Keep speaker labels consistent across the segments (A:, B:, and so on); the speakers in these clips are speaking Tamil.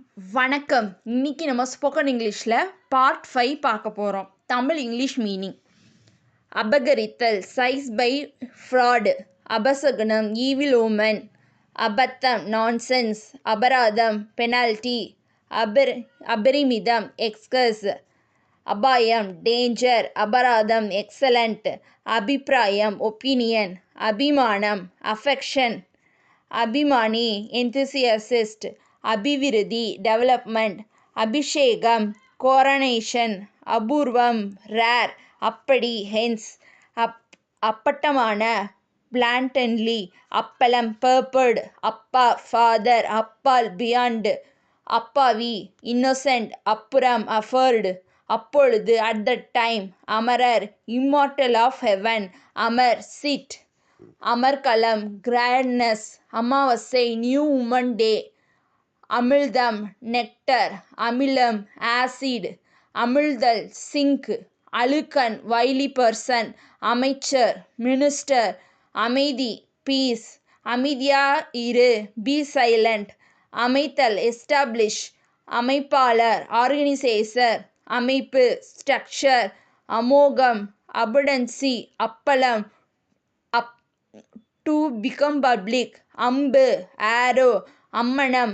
A: வணக்கம். இன்னைக்கு நம்ம ஸ்போக்கன் இங்கிலீஷில் பார்ட் 5 பார்க்க போகிறோம். Tamil English meaning. அபகரித்தல் சைஸ் பை ஃப்ராடு, அபசகுனம் ஈவில் ஓமன், அபத்தம் நான்சென்ஸ், அபராதம் பெனால்டி, அபரிமிதம் எக்ஸ்கஸ், அபாயம் டேஞ்சர், அபராதம் எக்ஸலண்ட், அபிப்பிராயம் ஒப்பீனியன், அபிமானம் அஃபெக்ஷன், அபிமானி என்தூசியாசிஸ்ட், அபிவிருத்தி டெவலப்மெண்ட், அபிஷேகம் கோரனேஷன், அபூர்வம் ரேர், அப்படி ஹென்ஸ், அப்பட்டமான பிளான்டன்லி, அப்பளம் பர்பர்டு, அப்பா ஃபாதர், அப்பால் பியாண்ட், அப்பாவி இன்னோசென்ட், அப்புறம் அஃபர்டு, அப்பொழுது அட் த டைம், அமரர் இம்மார்டல் ஆஃப் ஹெவன், அமர் சிட், அமர்கலம் கிராண்ட்னஸ், அமாவாசை நியூ உமன் டே, அமிழ்தம் நெக்டர், அமிலம் ஆசிட், அமிழ்தல் சிங்க், அழுக்கன் வைலி பர்சன், அமைச்சர் மினிஸ்டர், அமைதி பீஸ், அமைதியா இரு பி சைலண்ட், அமைத்தல் எஸ்டாப்ளிஷ், அமைப்பாளர் ஆர்கனைசேசர், அமைப்பு ஸ்ட்ரக்சர், அமோகம் அபுடன்சி, அப்பளம் டு பிகம் பப்ளிக், அம்பு ஆரோ, அம்மணம்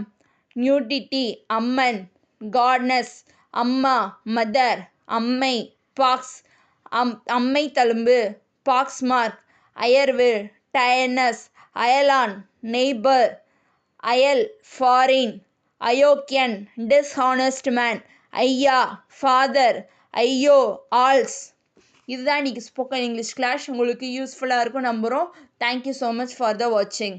A: நியூடிட்டி, அம்மன் காட்னஸ், அம்மா மதர், அம்மை பாக்ஸ், அம்மை தழும்பு பாக்ஸ் மார்க், அயர்வு டயர்னஸ், அயலான் நெய்பர், அயல் ஃபாரின், அயோக்கியன் டிஸ்ஹானஸ்ட் மேன், ஐயா ஃபாதர், ஐயோ ஆல்ஸ். இதுதான் இன்றைக்கி ஸ்போக்கன் இங்கிலீஷ் கிளாஸ். உங்களுக்கு யூஸ்ஃபுல்லாக இருக்கும் நம்புகிறோம். Thank you so much for the வாட்சிங்.